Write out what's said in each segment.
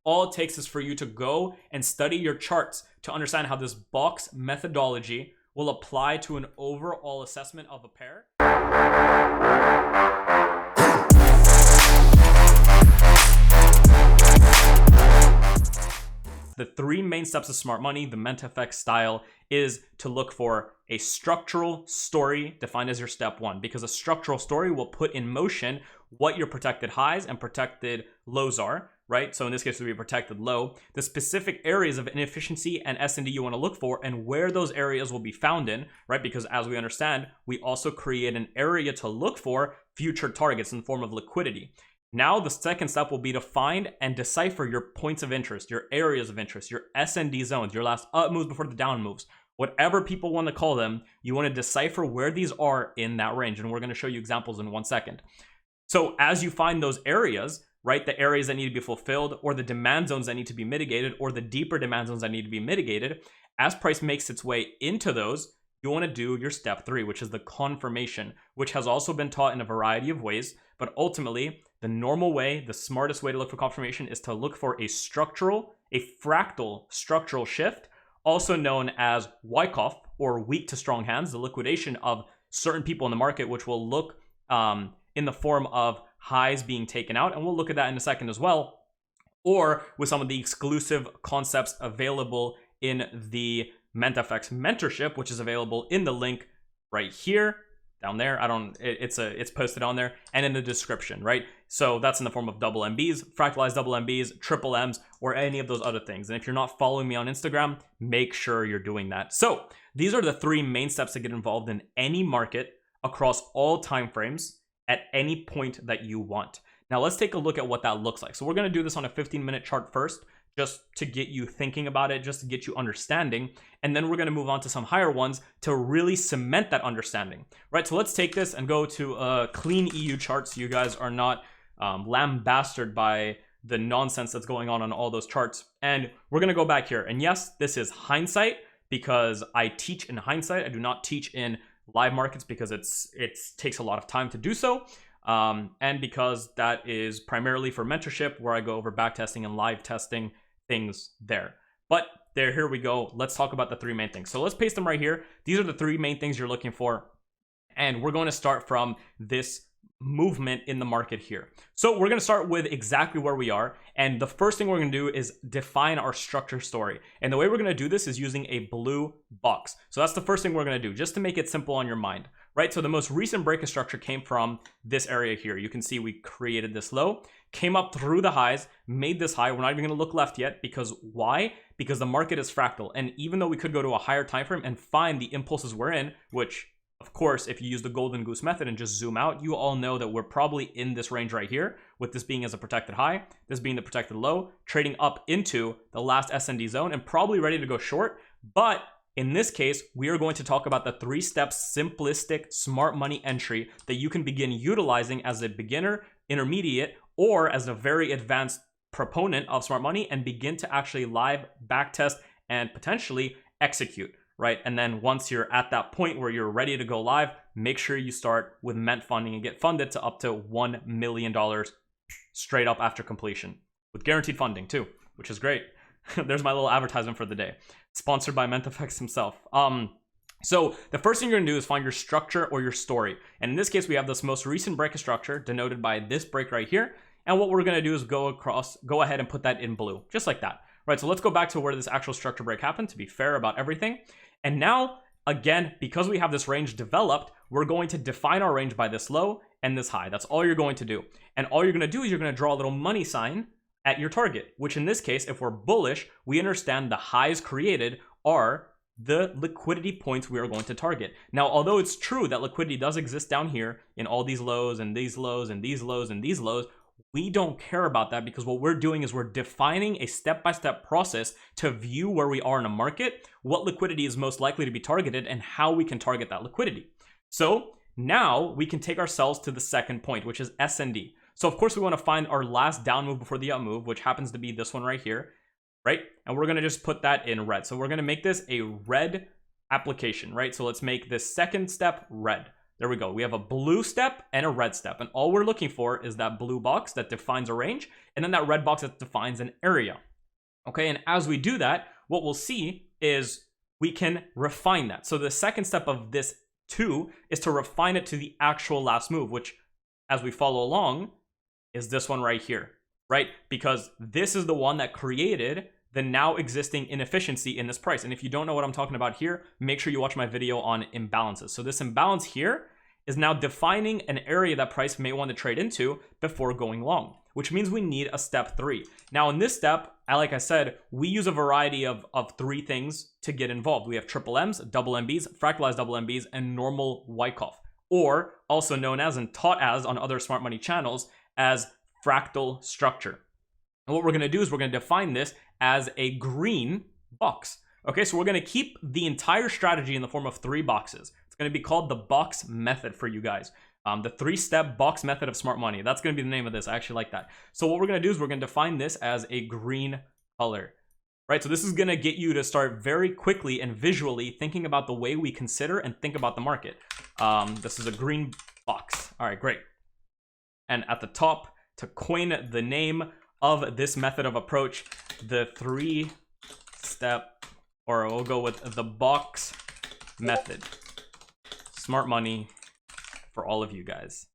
All it takes is for you to go and study your charts to understand how this box methodology will apply to an overall assessment of a pair. The three main steps of smart money, the mentfx style, is to look for a structural story defined as your step one, because a structural story will put in motion what your protected highs and protected lows are, right? So in this case, it would be a protected low, the specific areas of inefficiency and S&D you want to look for, and where those areas will be found in, right? Because as we understand, we also create an area to look for future targets in the form of liquidity. Now, the second step will be to find and decipher your points of interest, your areas of interest, your S&D zones, your last up moves before the down moves. Whatever people want to call them, you want to decipher where these are in that range. And we're going to show you examples in 1 second. So as you find those areas, right, the areas that need to be fulfilled, or the demand zones that need to be mitigated, or the deeper demand zones that need to be mitigated, as price makes its way into those, you want to do your step 3, which is the confirmation, which has also been taught in a variety of ways. But ultimately, the normal way, the smartest way to look for confirmation is to look for a fractal structural shift, also known as Wyckoff, or weak to strong hands, the liquidation of certain people in the market, which will look in the form of highs being taken out. And we'll look at that in a second as well, or with some of the exclusive concepts available in the mentfx mentorship, which is available in the link right here, down there. It's posted on there and in the description, right? So that's in the form of double MBs, fractalized double MBs, triple M's, or any of those other things. And if you're not following me on Instagram, make sure you're doing that. So these are the three main steps to get involved in any market across all time frames at any point that you want. Now let's take a look at what that looks like. So we're going to do this on a 15-minute chart first, just to get you thinking about it, just to get you understanding. And then we're going to move on to some higher ones to really cement that understanding, right? So let's take this and go to a clean EU chart so you guys are not lambasted by the nonsense that's going on all those charts. And we're going to go back here. And yes, this is hindsight because I teach in hindsight. I do not teach in live markets because it takes a lot of time to do so. And because that is primarily for mentorship, where I go over back testing and live testing things there. But here we go. Let's talk about the three main things. So let's paste them right here. These are the three main things you're looking for. And we're going to start from this movement in the market here. So we're going to start with exactly where we are. And the first thing we're going to do is define our structure story. And the way we're going to do this is using a blue box. So that's the first thing we're going to do, just to make it simple on your mind, right? So the most recent break of structure came from this area here. You can see we created this low, came up through the highs, made this high. We're not even going to look left yet, because why? Because the market is fractal. And even though we could go to a higher time frame and find the impulses we're in, which of course, if you use the golden goose method and just zoom out, you all know that we're probably in this range right here, with this being as a protected high, this being the protected low, trading up into the last S&D zone and probably ready to go short. But in this case, we are going to talk about the 3-step simplistic smart money entry that you can begin utilizing as a beginner, intermediate, or as a very advanced proponent of smart money, and begin to actually live backtest and potentially execute. Right? And then once you're at that point where you're ready to go live, make sure you start with Ment funding and get funded to up to $1 million straight up after completion, with guaranteed funding too, which is great. There's my little advertisement for the day, sponsored by mentfx himself. So the first thing you're gonna do is find your structure or your story. And in this case, we have this most recent break of structure denoted by this break right here. And what we're gonna do is go ahead and put that in blue, just like that. Right, so let's go back to where this actual structure break happened, to be fair about everything. And now, again, because we have this range developed, we're going to define our range by this low and this high. That's all you're going to do. And all you're going to do is you're going to draw a little money sign at your target, which in this case, if we're bullish, we understand the highs created are the liquidity points we are going to target. Now, although it's true that liquidity does exist down here in all these lows and these lows and these lows and these lows, we don't care about that, because what we're doing is we're defining a step-by-step process to view where we are in a market, what liquidity is most likely to be targeted, and how we can target that liquidity. So now we can take ourselves to the second point, which is S&D. So of course we want to find our last down move before the up move, which happens to be this one right here, right? And we're going to just put that in red. So we're going to make this a red application, right? So let's make this second step red. There we go. We have a blue step and a red step. And all we're looking for is that blue box that defines a range, and then that red box that defines an area. Okay, and as we do that, what we'll see is we can refine that. So the second step of this 2 is to refine it to the actual last move, which, as we follow along, is this one right here, right? Because this is the one that created the now existing inefficiency in this price. And if you don't know what I'm talking about here, make sure you watch my video on imbalances. So this imbalance here is now defining an area that price may want to trade into before going long, which means we need a step 3. Now in this step, like I said, we use a variety of 3 things to get involved. We have triple M's, double MBs, fractalized double MBs, and normal Wyckoff, or also known as and taught as on other smart money channels as fractal structure. And what we're going to do is we're going to define this as a green box. Okay, so we're going to keep the entire strategy in the form of 3 boxes. It's going to be called the box method for you guys. The 3-step box method of smart money. That's going to be the name of this. I actually like that. So what we're going to do is we're going to define this as a green color. Right, so this is going to get you to start very quickly and visually thinking about the way we consider and think about the market. This is a green box. All right, great. And at the top, to coin the name of this method of approach, the 3-step, or we'll go with the box method. Smart money for all of you guys.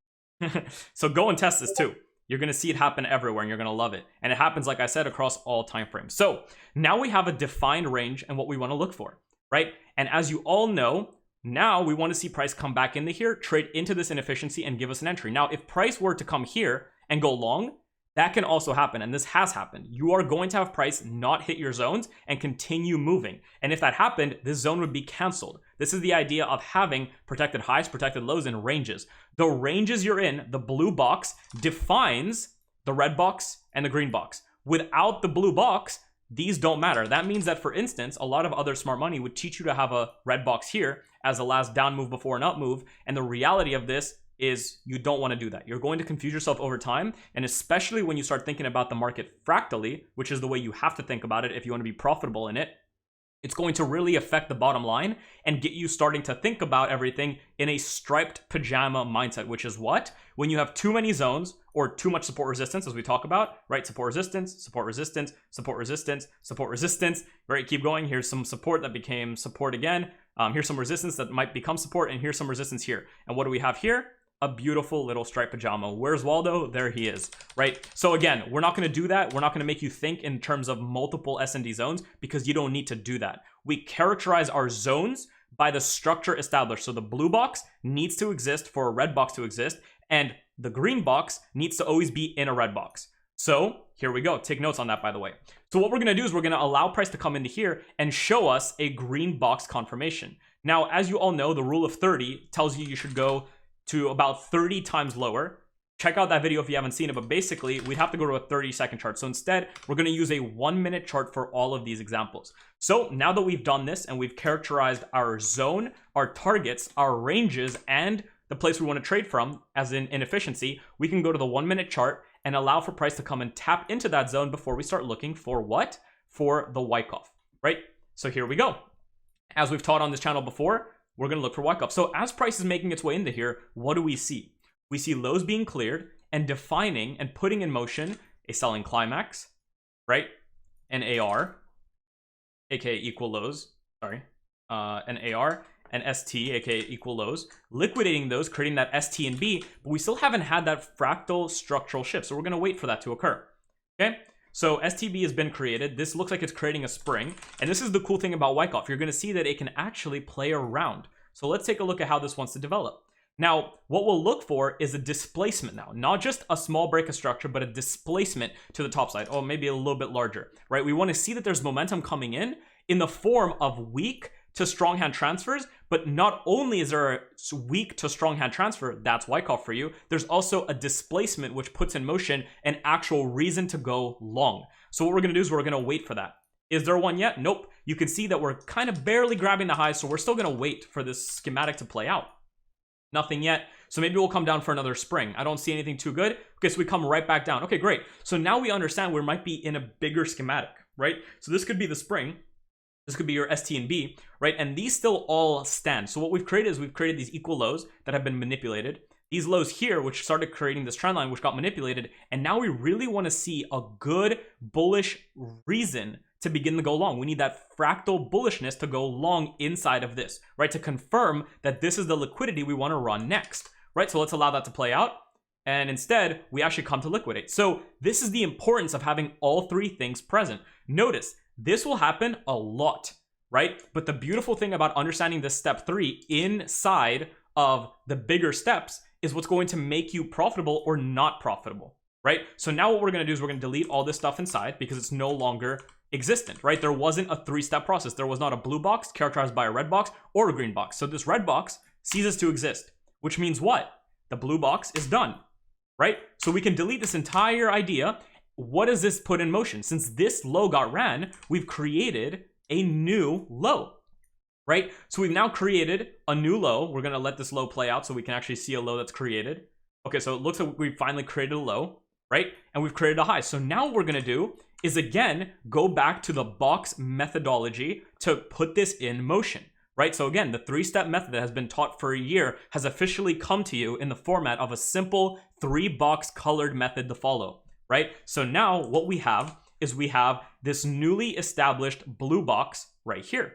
So go and test this too. You're going to see it happen everywhere and you're going to love it. And it happens, like I said, across all time frames. So now we have a defined range and what we want to look for, right? And as you all know, now we want to see price come back into here, trade into this inefficiency and give us an entry. Now, if price were to come here and go long, that can also happen, and this has happened. You are going to have price not hit your zones and continue moving. And if that happened, this zone would be canceled. This is the idea of having protected highs, protected lows, and ranges. The ranges you're in, the blue box, defines the red box and the green box. Without the blue box, these don't matter. That means that, for instance, a lot of other smart money would teach you to have a red box here as the last down move before an up move, and the reality of this is you don't want to do that. You're going to confuse yourself over time, and especially when you start thinking about the market fractally, which is the way you have to think about it if you want to be profitable in it, it's going to really affect the bottom line and get you starting to think about everything in a striped pajama mindset, which is what? When you have too many zones or too much support resistance, as we talk about, right? Support resistance, support resistance, support resistance, support resistance, right? Keep going. Here's some support that became support again. Here's some resistance that might become support, and here's some resistance here. And what do we have here? A beautiful little striped pajama. Where's Waldo? There he is, right? So again, we're not going to do that. We're not going to make you think in terms of multiple S&D zones because you don't need to do that. We characterize our zones by the structure established. So the blue box needs to exist for a red box to exist, and the green box needs to always be in a red box. So here we go. Take notes on that, by the way. So what we're going to do is we're going to allow price to come into here and show us a green box confirmation. Now, as you all know, the rule of 30 tells you should go to about 30 times lower. Check out that video if you haven't seen it, but basically we'd have to go to a 30-second chart. So instead, we're going to use a 1-minute chart for all of these examples. So now that we've done this and we've characterized our zone, our targets, our ranges, and the place we want to trade from, as in inefficiency, we can go to the 1-minute chart and allow for price to come and tap into that zone before we start looking for what? For the Wyckoff, right? So here we go. As we've taught on this channel before, we're going to look for Wyckoff. So as price is making its way into here, what do we see? We see lows being cleared and defining and putting in motion a selling climax, right? An AR, aka equal lows, sorry, an AR, and ST, aka equal lows, liquidating those, creating that ST and B, but we still haven't had that fractal structural shift. So we're going to wait for that to occur, okay? So STB has been created. This looks like it's creating a spring. And this is the cool thing about Wyckoff. You're going to see that it can actually play around. So let's take a look at how this wants to develop. Now, what we'll look for is a displacement now, not just a small break of structure, but a displacement to the top side. Oh, maybe a little bit larger, right? We want to see that there's momentum coming in the form of weak to strong hand transfers, but not only is there a weak to strong hand transfer, that's Wyckoff for you, there's also a displacement which puts in motion an actual reason to go long. So what we're going to do is we're going to wait for that. Is there one yet? Nope. You can see that we're kind of barely grabbing the highs, so we're still going to wait for this schematic to play out. Nothing yet. So maybe we'll come down for another spring. I don't see anything too good. Okay, so we come right back down. Okay, great. So now we understand we might be in a bigger schematic, right? So this could be the spring. This could be your ST and B, right? And these still all stand. So what we've created is we've created these equal lows that have been manipulated. These lows here, which started creating this trend line, which got manipulated. And now we really want to see a good bullish reason to begin to go long. We need that fractal bullishness to go long inside of this, right? To confirm that this is the liquidity we want to run next, right? So let's allow that to play out. And instead, we actually come to liquidate. So this is the importance of having all three things present. Notice, this will happen a lot, right? But the beautiful thing about understanding this step 3 inside of the bigger steps is what's going to make you profitable or not profitable, right? So now what we're going to do is we're going to delete all this stuff inside because it's no longer existent, right? There wasn't a 3-step process. There was not a blue box characterized by a red box or a green box. So this red box ceases to exist, which means what? The blue box is done, right? So we can delete this entire idea. What does this put in motion? Since this low got ran, we've created a new low, right? So we've now created a new low. We're going to let this low play out so we can actually see a low that's created. Okay, so it looks like we finally created a low, right? And we've created a high. So now what we're going to do is again, go back to the box methodology to put this in motion, right? So again, the 3-step method that has been taught for a year has officially come to you in the format of a simple 3-box colored method to follow, right? So now what we have is we have this newly established blue box right here.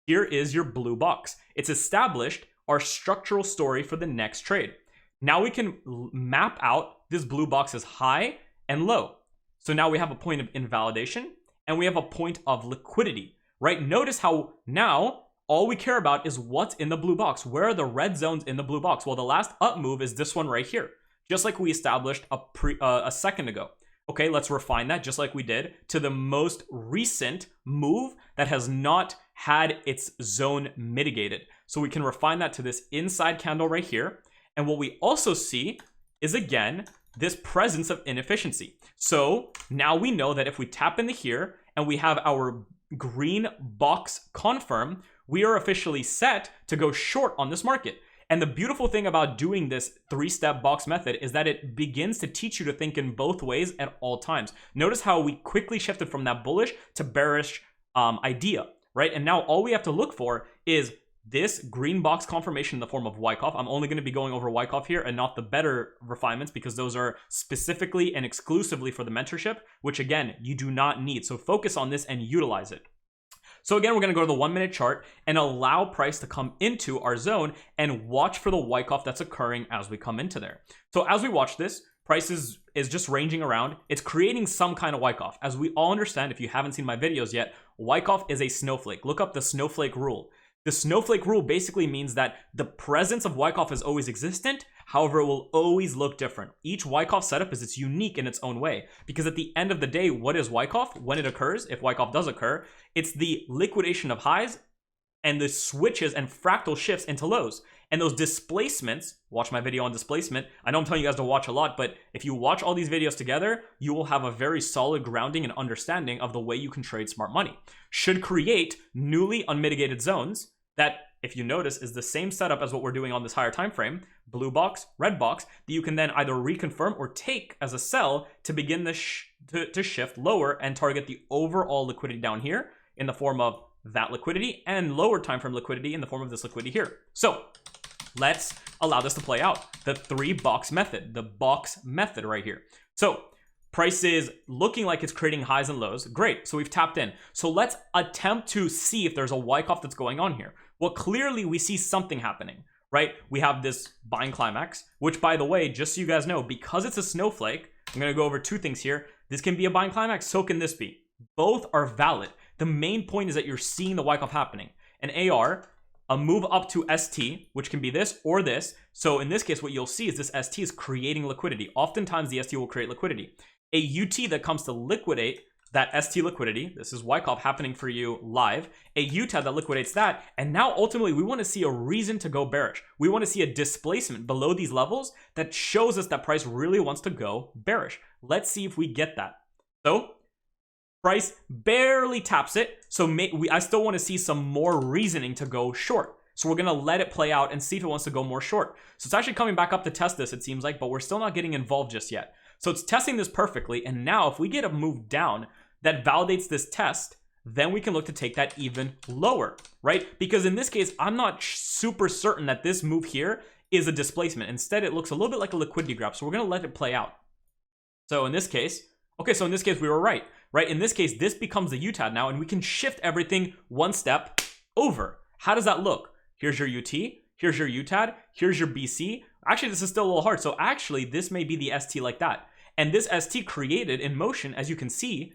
Here is your blue box. It's established our structural story for the next trade. Now we can map out this blue box's high and low. So now we have a point of invalidation and we have a point of liquidity, right? Notice how now all we care about is what's in the blue box. Where are the red zones in the blue box? Well, the last up move is this one right here, just like we established a second ago. Okay, let's refine that just like we did to the most recent move that has not had its zone mitigated. So we can refine that to this inside candle right here. And what we also see is, again, this presence of inefficiency. So now we know that if we tap into here and we have our green box confirm, we are officially set to go short on this market. And the beautiful thing about doing this 3-step box method is that it begins to teach you to think in both ways at all times. Notice how we quickly shifted from that bullish to bearish idea, right? And now all we have to look for is this green box confirmation in the form of Wyckoff. I'm only going to be going over Wyckoff here and not the better refinements because those are specifically and exclusively for the mentorship, which again, you do not need. So focus on this and utilize it. So again, we're going to go to the 1-minute chart and allow price to come into our zone and watch for the Wyckoff that's occurring as we come into there. So as we watch this, price is just ranging around. It's creating some kind of Wyckoff. As we all understand, if you haven't seen my videos yet, Wyckoff is a snowflake. Look up the Snowflake Rule. The Snowflake Rule basically means that the presence of Wyckoff is always existent. However, it will always look different. Each Wyckoff setup is unique in its own way. Because at the end of the day, what is Wyckoff? When it occurs, if Wyckoff does occur, it's the liquidation of highs and the switches and fractal shifts into lows. And those displacements, watch my video on displacement. I know I'm telling you guys to watch a lot, but if you watch all these videos together, you will have a very solid grounding and understanding of the way you can trade smart money. Should create newly unmitigated zones that, if you notice, is the same setup as what we're doing on this higher time frame, blue box, red box, that you can then either reconfirm or take as a sell to begin the to shift lower and target the overall liquidity down here in the form of that liquidity and lower time frame liquidity in the form of this liquidity here. So let's allow this to play out. The 3-box method, the box method right here. So price is looking like it's creating highs and lows. Great, so we've tapped in. So let's attempt to see if there's a Wyckoff that's going on here. Well, clearly we see something happening, right? We have this buying climax, which, by the way, just so you guys know, because it's a snowflake, I'm going to go over 2 things here. This can be a buying climax, so can this be. Both are valid. The main point is that you're seeing the Wyckoff happening. An AR, a move up to ST, which can be this or this. So in this case, what you'll see is this ST is creating liquidity. Oftentimes the ST will create liquidity. A UT that comes to liquidate that ST liquidity, this is Wyckoff happening for you live, a UTAD that liquidates that, and now ultimately we want to see a reason to go bearish. We want to see a displacement below these levels that shows us that price really wants to go bearish. Let's see if we get that. So price barely taps it, so I still want to see some more reasoning to go short. So we're going to let it play out and see if it wants to go more short. So it's actually coming back up to test this, it seems like, but we're still not getting involved just yet. So it's testing this perfectly, and now if we get a move down that validates this test, then we can look to take that even lower, right? Because in this case, I'm not super certain that this move here is a displacement. Instead, it looks a little bit like a liquidity grab. So we're going to let it play out. So in this case, okay, so in this case, we were right? In this case, this becomes the UTAD now, and we can shift everything one step over. How does that look? Here's your UT, here's your UTAD, here's your BC. Actually, this is still a little hard. So actually, this may be the ST like that. And this ST created in motion, as you can see,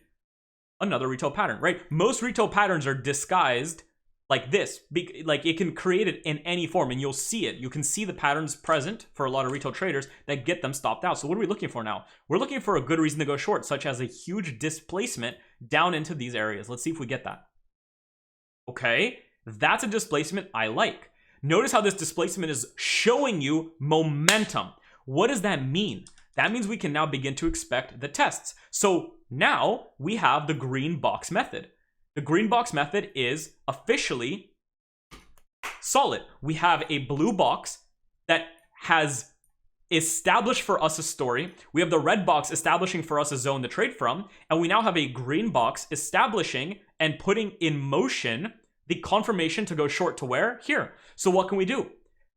another retail pattern, right? Most retail patterns are disguised like this. Like it can create it in any form, and you'll see it. You can see the patterns present for a lot of retail traders that get them stopped out. So what are we looking for now? We're looking for a good reason to go short, such as a huge displacement down into these areas. Let's see if we get that. Okay, that's a displacement I like. Notice how this displacement is showing you momentum. What does that mean? That means we can now begin to expect the tests. So now we have the green box method. The green box method is officially solid. We have a blue box that has established for us a story. We have the red box establishing for us a zone to trade from. And we now have a green box establishing and putting in motion the confirmation to go short to where? Here. So what can we do?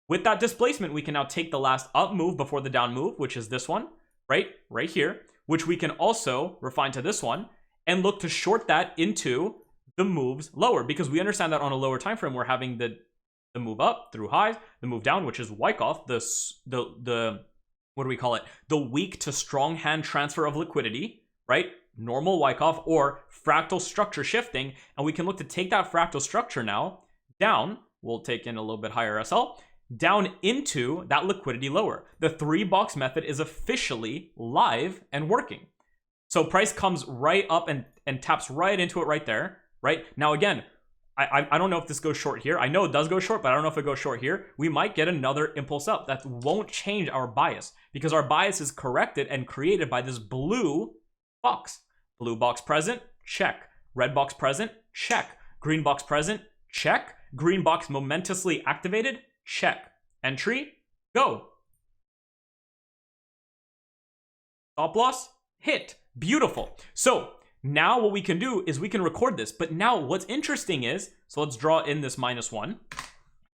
With that displacement, we can now take the last up move before the down move, which is this one, right here, which we can also refine to this one and look to short that into the moves lower, because we understand that on a lower time frame, we're having the move up through highs, the move down, which is Wyckoff, the what do we call it? The weak to strong hand transfer of liquidity, right? Normal Wyckoff or fractal structure shifting. And we can look to take that fractal structure now down. We'll take in a little bit higher SL down into that liquidity lower. The 3-box method is officially live and working. So price comes right up and taps right into it right there, right? Now, again, I don't know if this goes short here. I know it does go short, but I don't know if it goes short here. We might get another impulse up. That won't change our bias, because our bias is corrected and created by this blue box. Blue box present, check. Red box present, check. Green box present, check. Green box momentously activated, check. Entry, go. Stop loss, hit. Beautiful. So now what we can do is we can record this. But now what's interesting is, so let's draw in this -1.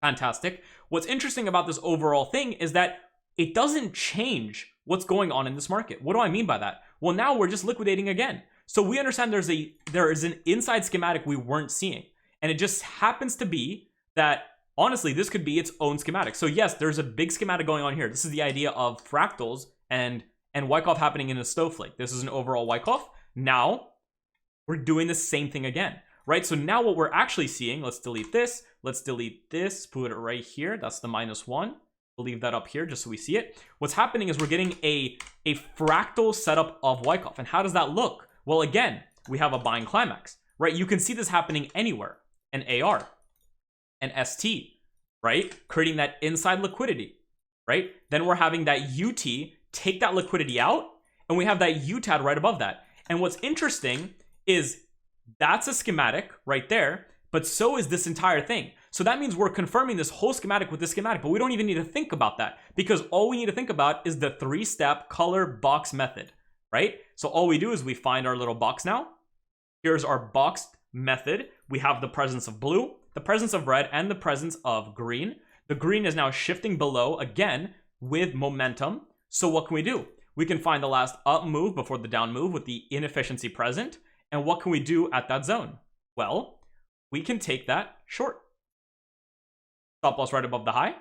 Fantastic. What's interesting about this overall thing is that it doesn't change what's going on in this market. What do I mean by that? Well, now we're just liquidating again. So we understand there is an inside schematic we weren't seeing. And it just happens to be that, honestly, this could be its own schematic. So yes, there's a big schematic going on here. This is the idea of fractals and Wyckoff happening in a snowflake. This is an overall Wyckoff. Now we're doing the same thing again, right? So now what we're actually seeing, let's delete this. Let's delete this, put it right here. That's the -1. We'll leave that up here just so we see it. What's happening is we're getting a fractal setup of Wyckoff. And how does that look? Well, again, we have a buying climax, right? You can see this happening anywhere. An AR, an ST, right? Creating that inside liquidity, right? Then we're having that UT take that liquidity out, and we have that UTAD right above that. And what's interesting is that's a schematic right there, but so is this entire thing. So that means we're confirming this whole schematic with this schematic, but we don't even need to think about that, because all we need to think about is the 3-step color box method, right? So all we do is we find our little box now. Here's our boxed method. We have the presence of blue, the presence of red, and the presence of green. The green is now shifting below again with momentum. So what can we do? We can find the last up move before the down move with the inefficiency present. And what can we do at that zone? Well, we can take that short. Stop loss right above the high.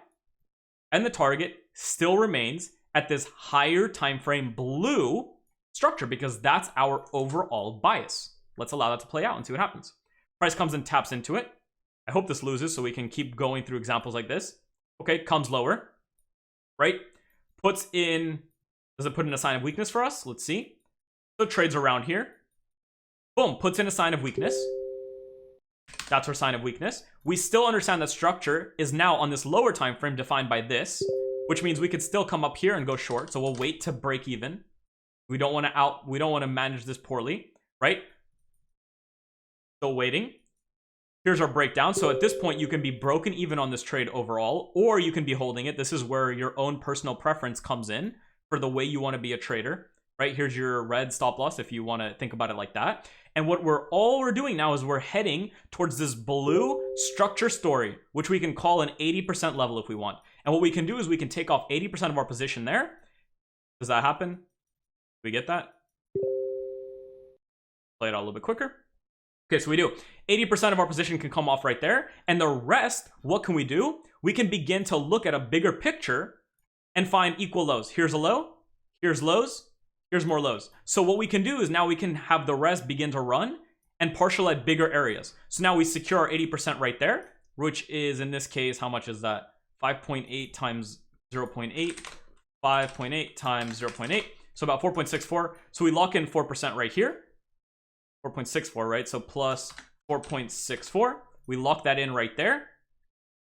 And the target still remains at this higher time frame blue structure, because that's our overall bias. Let's allow that to play out and see what happens. Price comes and taps into it. I hope this loses so we can keep going through examples like this. Okay, comes lower, right? Puts in, does it put in a sign of weakness for us? Let's see. So trades around here. Boom, puts in a sign of weakness. That's our sign of weakness. We still understand that structure is now on this lower time frame defined by this, which means we could still come up here and go short. So we'll wait to break even. We don't want to manage this poorly, right? Still waiting. Here's our breakdown. So at this point, you can be broken even on this trade overall, or you can be holding it. This is where your own personal preference comes in for the way you want to be a trader. right? Here's your red stop loss if you want to think about it like that. And what we're doing now is we're heading towards this blue structure story, which we can call an 80% level if we want. And what we can do is we can take off 80% of our position there. Does that happen? Do we get that? Play it out a little bit quicker. Okay, so we do. 80% of our position can come off right there. And the rest, what can we do? We can begin to look at a bigger picture and find equal lows. Here's a low, here's lows, here's more lows. So what we can do is now we can have the rest begin to run and partial at bigger areas. So now we secure our 80% right there, which is in this case, how much is that? 5.8 times 0.8, 5.8 times 0.8. So about 4.64. So we lock in 4% right here. 4.64, right? So plus 4.64. We lock that in right there.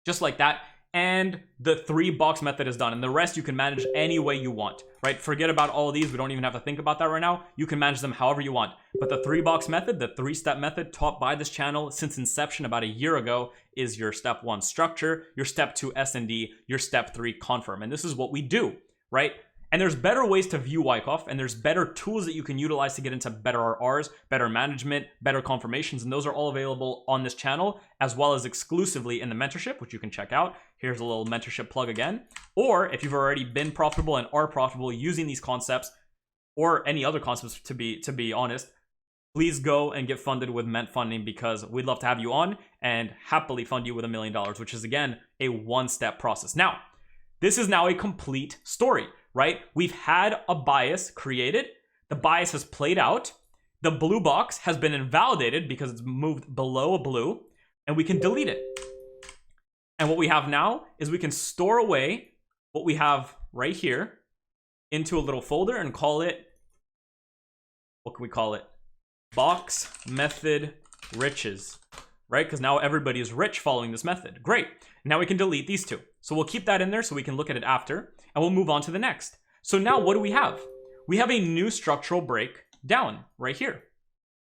Just like that. And the 3-box method is done. And the rest you can manage any way you want, right? Forget about all of these. We don't even have to think about that right now. You can manage them however you want. But the 3-box method, the 3-step method taught by this channel since inception about a year ago, is your step 1 structure, your step 2 S&D, your step 3 confirm. And this is what we do, right? And there's better ways to view Wyckoff, and there's better tools that you can utilize to get into better RRs, better management, better confirmations, and those are all available on this channel, as well as exclusively in the mentorship, which you can check out. Here's a little mentorship plug again. Or if you've already been profitable and are profitable using these concepts, or any other concepts to be honest, please go and get funded with mentfunding, because we'd love to have you on and happily fund you with $1 million, which is again a 1-step process. Now, this is now a complete story, right? We've had a bias created. The bias has played out. The blue box has been invalidated because it's moved below a blue, and we can delete it. And what we have now is we can store away what we have right here into a little folder and call it, what can we call it? Box method riches, right? Because now everybody is rich following this method. Great. Now we can delete these two. So we'll keep that in there so we can look at it after, and we'll move on to the next. So now what do we have? We have a new structural break down right here,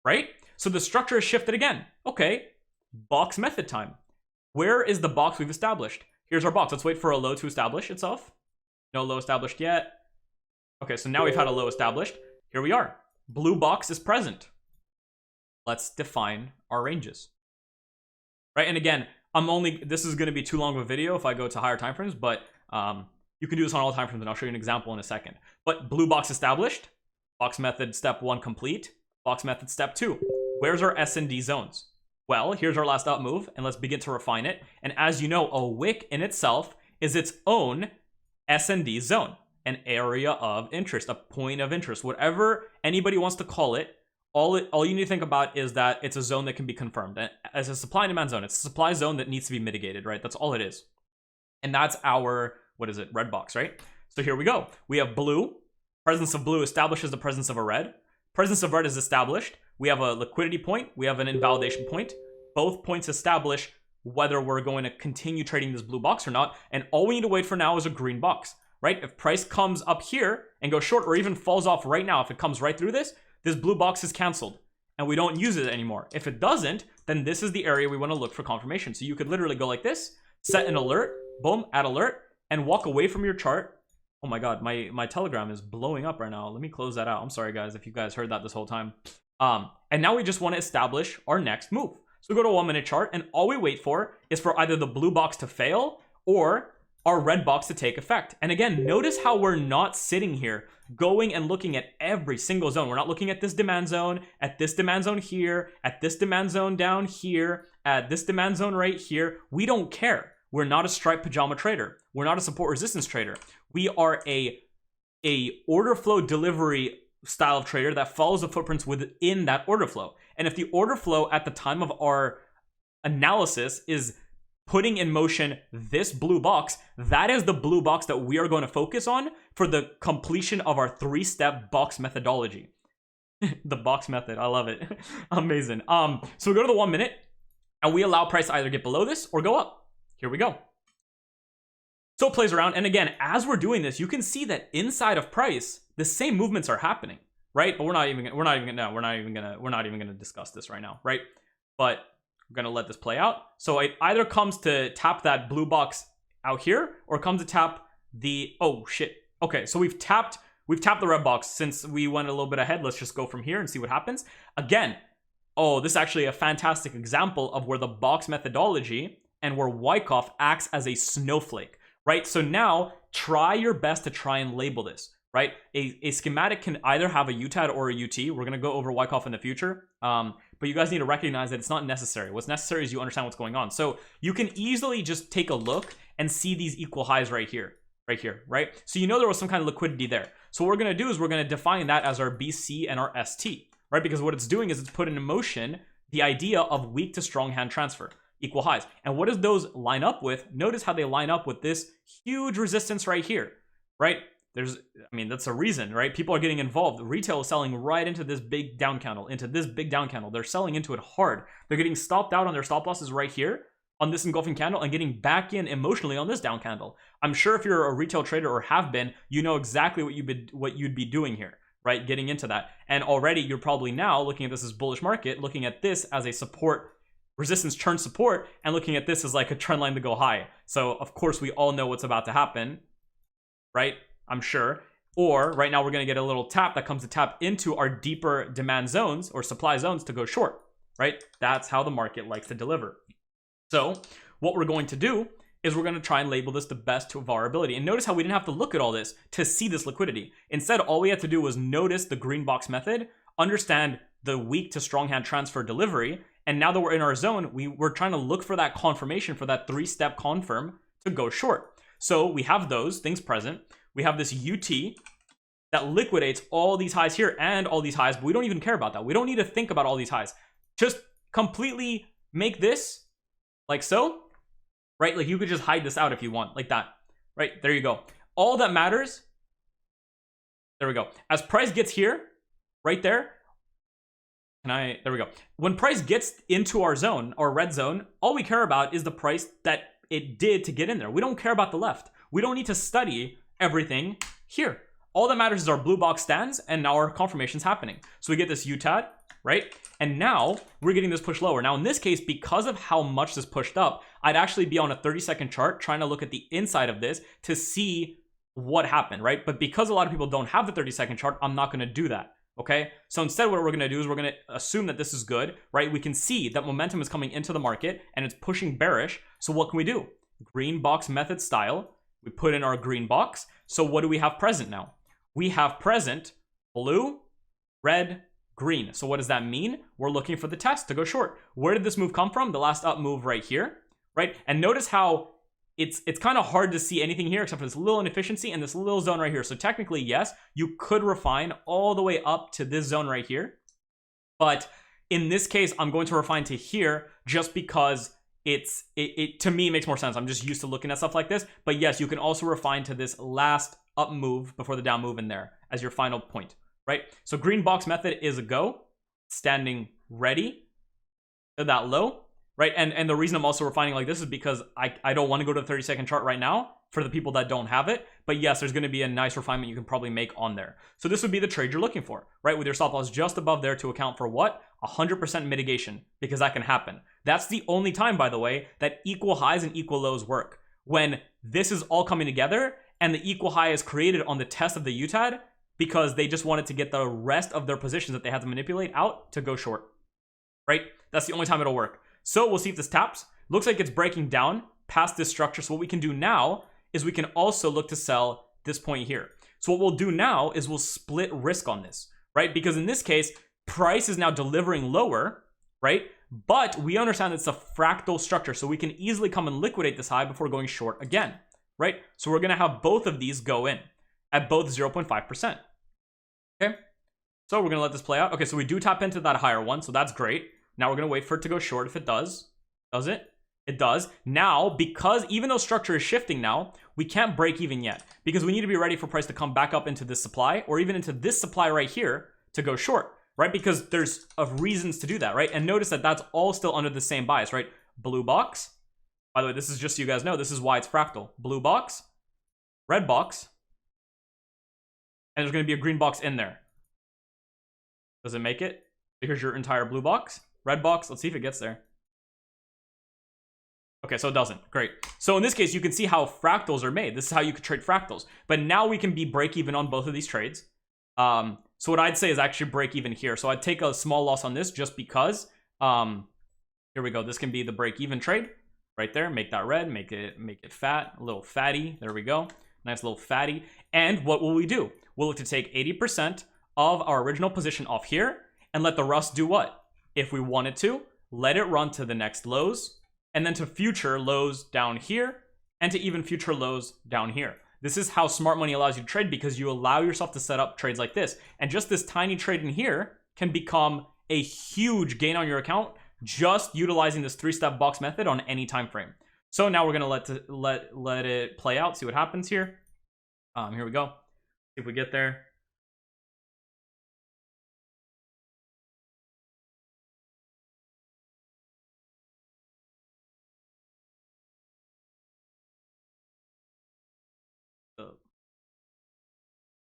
right? So the structure is shifted again. Okay, box method time. Where is the box we've established? Here's our box. Let's wait for a low to establish itself. No low established yet. Okay, so now we've had a low established. Here we are. Blue box is present. Let's define our ranges, right? And again, this is going to be too long of a video if I go to higher time frames, but you can do this on all time frames, and I'll show you an example in a second. But blue box established, box method step 1 complete, box method step 2. Where's our S&D zones? Well, here's our last up move, and let's begin to refine it. And as you know, a wick in itself is its own S&D zone, an area of interest, a point of interest, whatever anybody wants to call it. All you need to think about is that it's a zone that can be confirmed. As a supply and demand zone, it's a supply zone that needs to be mitigated, right? That's all it is. And that's our, what is it, red box, right? So here we go. We have blue. Presence of blue establishes the presence of a red. Presence of red is established. We have a liquidity point. We have an invalidation point. Both points establish whether we're going to continue trading this blue box or not. And all we need to wait for now is a green box, right? If price comes up here and goes short, or even falls off right now, if it comes right through this blue box is canceled and we don't use it anymore. If it doesn't, then this is the area we want to look for confirmation. So you could literally go like this, set an alert, boom, add alert, and walk away from your chart. Oh my God, my Telegram is blowing up right now. Let me close that out. I'm sorry guys, if you guys heard that this whole time. And now we just want to establish our next move. So we go to a 1-minute chart, and all we wait for is for either the blue box to fail or our red box to take effect. And again, notice how we're not sitting here going and looking at every single zone. We're not looking at this demand zone, at this demand zone here, at this demand zone down here, at this demand zone right here. We don't care. We're not a striped pajama trader. We're not a support resistance trader. We are a order flow delivery style of trader that follows the footprints within that order flow. And if the order flow at the time of our analysis is putting in motion this blue box, that is the blue box that we are going to focus on for the completion of our 3-step box methodology. The box method, I love it. Amazing. So we go to the 1 minute, and we allow price to either get below this or go up. Here we go. So it plays around, and again, as we're doing this, you can see that inside of price, the same movements are happening, right? But we're not even gonna discuss this right now, right? But we're gonna let this play out. So it either comes to tap that blue box out here, or comes to tap the, oh shit. Okay, so we've tapped We've tapped the red box. Since we went a little bit ahead, let's just go from here and see what happens. Again, oh, this is actually a fantastic example of where the box methodology and where Wyckoff acts as a snowflake, right? So now try your best to try and label this, right? A schematic can either have a UTAD or a UT. We're going to go over Wyckoff in the future. But you guys need to recognize that it's not necessary. What's necessary is you understand what's going on. So you can easily just take a look and see these equal highs right here, right? So you know there was some kind of liquidity there. So what we're going to do is we're going to define that as our BC and our ST, right? Because what it's doing is it's put in motion the idea of weak to strong hand transfer, equal highs. And what does those line up with? Notice how they line up with this huge resistance right here, right? That's a reason, right? People are getting involved. Retail is selling right into this big down candle, They're selling into it hard. They're getting stopped out on their stop losses right here on this engulfing candle and getting back in emotionally on this down candle. I'm sure if you're a retail trader or have been, you know exactly what you'd be doing here, right? Getting into that. And already you're probably now looking at this as bullish market, looking at this as a support, resistance turn support, and looking at this as like a trend line to go high. So of course we all know what's about to happen, right? I'm sure. Or right now we're going to get a little tap that comes to tap into our deeper demand zones or supply zones to go short, right? That's how the market likes to deliver. So what we're going to do is we're going to try and label this the best of our ability. And notice how we didn't have to look at all this to see this liquidity. Instead, all we had to do was notice the green box method, understand the weak to strong hand transfer delivery. And now that we're in our zone, we're trying to look for that confirmation, for that 3-step confirm to go short. So we have those things present. We have this UT that liquidates all these highs here and all these highs, but we don't even care about that. We don't need to think about all these highs. Just completely make this like so, right? Like you could just hide this out if you want, like that, right? There you go. All that matters, there we go. As price gets here, right there, there we go. When price gets into our zone, our red zone, all we care about is the price that it did to get in there. We don't care about the left. We don't need to study everything here. All that matters is our blue box stands and now our confirmation's happening. So we get this UTAD, right? And now we're getting this push lower. Now in this case, because of how much this pushed up, I'd actually be on a 30-second chart trying to look at the inside of this to see what happened, right? But because a lot of people don't have the 30-second chart, I'm not going to do that. Okay, so instead what we're going to do is we're going to assume that this is good, right? We can see that momentum is coming into the market and it's pushing bearish. So what can we do? Green box method style. We put in our green box. So what do we have present now? We have present blue, red, green. So what does that mean? We're looking for the test to go short. Where did this move come from? The last up move right here, right? And notice how it's kind of hard to see anything here except for this little inefficiency and this little zone right here. So technically, yes, you could refine all the way up to this zone right here. But in this case, I'm going to refine to here just because it to me makes more sense. I'm just used to looking at stuff like this. But yes, you can also refine to this last up move before the down move in there as your final point, right? So green box method is a go, standing ready to that low. Right, and the reason I'm also refining like this is because I don't want to go to the 30-second chart right now for the people that don't have it. But yes, there's going to be a nice refinement you can probably make on there. So this would be the trade you're looking for, right? With your stop loss just above there to account for what? 100% mitigation, because that can happen. That's the only time, by the way, that equal highs and equal lows work. When this is all coming together and the equal high is created on the test of the UTAD because they just wanted to get the rest of their positions that they had to manipulate out to go short, right? That's the only time it'll work. So we'll see if this taps. Looks like it's breaking down past this structure. So what we can do now is we can also look to sell this point here. So what we'll do now is we'll split risk on this, right? Because in this case, price is now delivering lower, right? But we understand it's a fractal structure. So we can easily come and liquidate this high before going short again, right? So we're going to have both of these go in at both 0.5%. Okay. So we're going to let this play out. Okay. So we do tap into that higher one. So that's great. Now we're going to wait for it to go short. If it does it? It does. Now, because even though structure is shifting now, we can't break even yet because we need to be ready for price to come back up into this supply or even into this supply right here to go short, right? Because there's reasons to do that, right? And notice that that's all still under the same bias, right? Blue box. By the way, this is just so you guys know, this is why it's fractal. Blue box, red box, and there's going to be a green box in there. Does it make it? Here's your entire blue box. Red box, let's see if it gets there. Okay, so it doesn't. Great. So in this case, you can see how fractals are made. This is how you could trade fractals. But now we can be break even on both of these trades. So what I'd say is actually break even here. So I'd take a small loss on this just because. Here we go. This can be the break even trade right there. Make that red. Make it fat. A little fatty. There we go. Nice little fatty. And what will we do? We'll look to take 80% of our original position off here and let the rust do what? If we wanted to, let it run to the next lows and then to future lows down here and to even future lows down here. This is how smart money allows you to trade, because you allow yourself to set up trades like this. And just this tiny trade in here can become a huge gain on your account just utilizing this 3-step box method on any time frame. So now we're gonna let it play out, see what happens here. Here we go. See if we get there.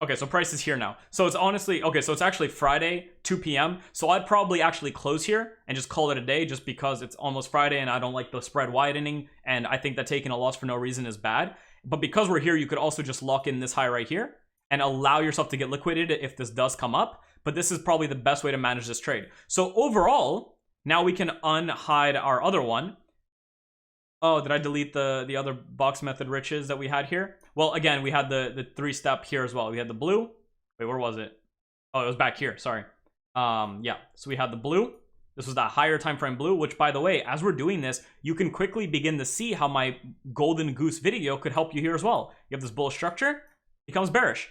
Okay, so price is here now. So it's honestly, okay, so it's actually Friday, 2 p.m. So I'd probably actually close here and just call it a day, just because it's almost Friday and I don't like the spread widening. And I think that taking a loss for no reason is bad. But because we're here, you could also just lock in this high right here and allow yourself to get liquidated if this does come up. But this is probably the best way to manage this trade. So overall, now we can unhide our other one. Oh, did I delete the other box method riches that we had here? Well, again, we had the 3-step here as well. We had the blue. Wait, where was it? Oh, it was back here. Sorry. Yeah. So we had the blue. This was that higher time frame blue, which, by the way, as we're doing this, you can quickly begin to see how my golden goose video could help you here as well. You have this bullish structure, becomes bearish.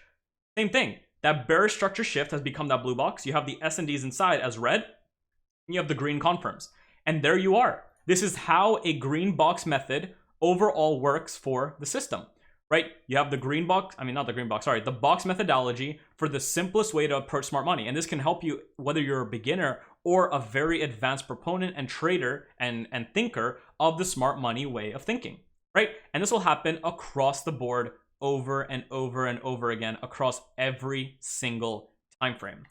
Same thing. That bearish structure shift has become that blue box. You have the S&Ds inside as red, and you have the green confirms. And there you are. This is how a green box method overall works for the system, right? You have the green box, not the green box, sorry, the box methodology for the simplest way to approach smart money. And this can help you whether you're a beginner or a very advanced proponent and trader and thinker of the smart money way of thinking, right? And this will happen across the board over and over and over again across every single time frame,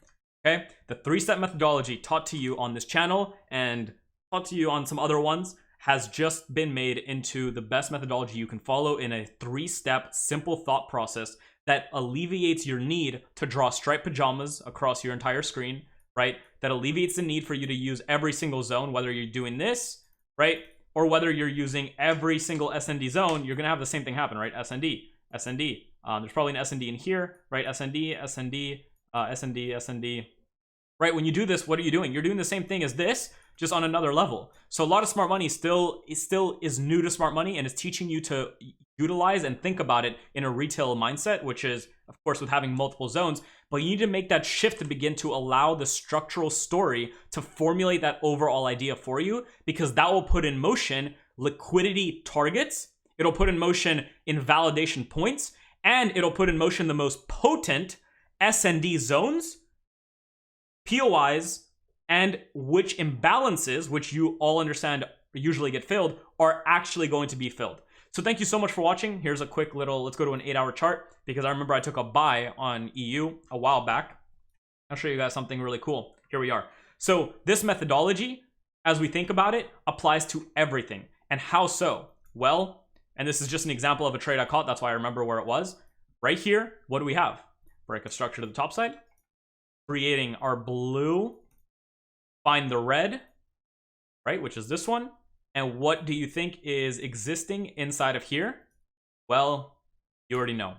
okay? The 3-step methodology taught to you on this channel and taught to you on some other ones has just been made into the best methodology you can follow in a 3-step simple thought process that alleviates your need to draw striped pajamas across your entire screen, right? That alleviates the need for you to use every single zone, whether you're doing this, right? Or whether you're using every single S&D zone, you're gonna have the same thing happen, right? S&D. There's probably an S&D in here, right? S&D, right? When you do this, what are you doing? You're doing the same thing as this, just on another level. So a lot of smart money still is new to smart money and is teaching you to utilize and think about it in a retail mindset, which is, of course, with having multiple zones. But you need to make that shift to begin to allow the structural story to formulate that overall idea for you, because that will put in motion liquidity targets. It'll put in motion invalidation points, and it'll put in motion the most potent S&D zones, POIs, and which imbalances, which you all understand usually get filled, are actually going to be filled. So thank you so much for watching. Here's a quick little, let's go to an 8-hour chart, because I remember I took a buy on EU a while back. I'll show you guys something really cool. Here we are. So this methodology, as we think about it, applies to everything. And how so? Well, and this is just an example of a trade I caught. That's why I remember where it was. Right here, what do we have? Break a structure to the top side, creating our blue, find the red, right, which is this one. And what do you think is existing inside of here? Well, you already know,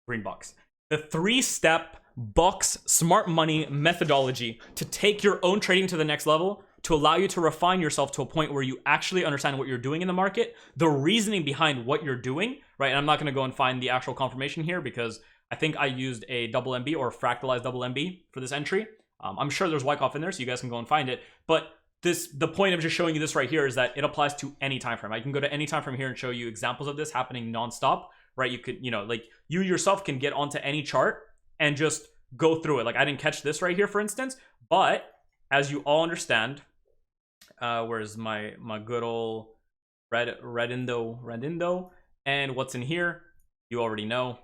green box. The 3-step box smart money methodology to take your own trading to the next level, to allow you to refine yourself to a point where you actually understand what you're doing in the market, the reasoning behind what you're doing, right? And I'm not going to go and find the actual confirmation here because I think I used a double MB or fractalized double MB for this entry. I'm sure there's Wyckoff in there, so you guys can go and find it. But the point of just showing you this right here is that it applies to any time frame. I can go to any time frame here and show you examples of this happening nonstop, right? You could, like you yourself can get onto any chart and just go through it. Like I didn't catch this right here, for instance, but as you all understand, where's my good old redindo, and what's in here, you already know,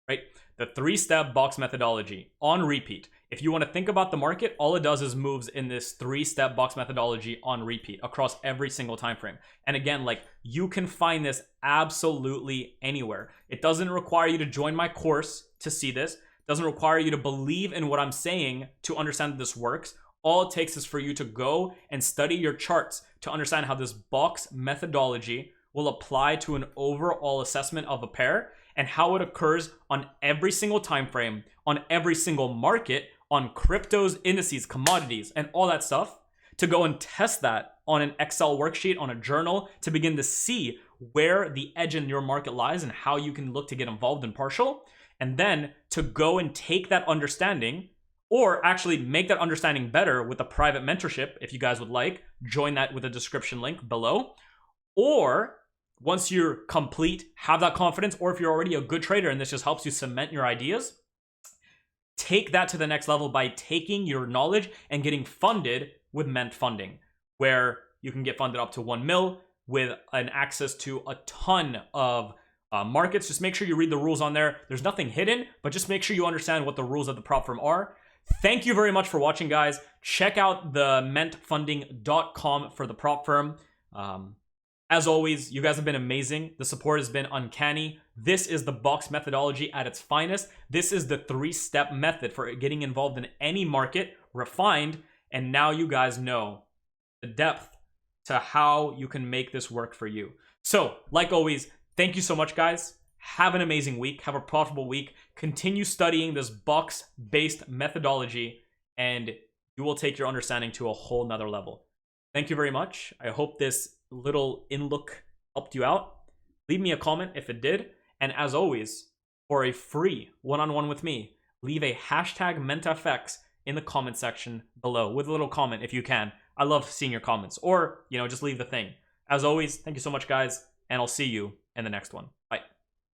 right? The 3-step box methodology on repeat. If you want to think about the market, all it does is moves in this 3-step box methodology on repeat across every single time frame. And again, like, you can find this absolutely anywhere. It doesn't require you to join my course to see this. It doesn't require you to believe in what I'm saying to understand that this works. All it takes is for you to go and study your charts to understand how this box methodology will apply to an overall assessment of a pair and how it occurs on every single time frame, on every single market, on cryptos, indices, commodities, and all that stuff, to go and test that on an Excel worksheet, on a journal, to begin to see where the edge in your market lies and how you can look to get involved in partial, and then to go and take that understanding, or actually make that understanding better with a private mentorship. If you guys would like, join that with a description link below. Or once you're complete, have that confidence, or if you're already a good trader and this just helps you cement your ideas, take that to the next level by taking your knowledge and getting funded with mentfunding, where you can get funded up to 1 mil with an access to a ton of markets. Just make sure you read the rules on there. There's nothing hidden, but just make sure you understand what the rules of the prop firm are. Thank you very much for watching, guys. Check out the mentfunding.com for the prop firm. As always, you guys have been amazing. The support has been uncanny. This is the box methodology at its finest. This is the 3-step method for getting involved in any market, refined, and now you guys know the depth to how you can make this work for you. So, like always, thank you so much, guys. Have an amazing week. Have a profitable week. Continue studying this box-based methodology, and you will take your understanding to a whole nother level. Thank you very much. I hope this little in-look helped you out. Leave me a comment if it did. And as always, for a free one-on-one with me, leave a hashtag mentfx in the comment section below with a little comment if you can. I love seeing your comments, or, just leave the thing. As always, thank you so much, guys, and I'll see you in the next one. Bye.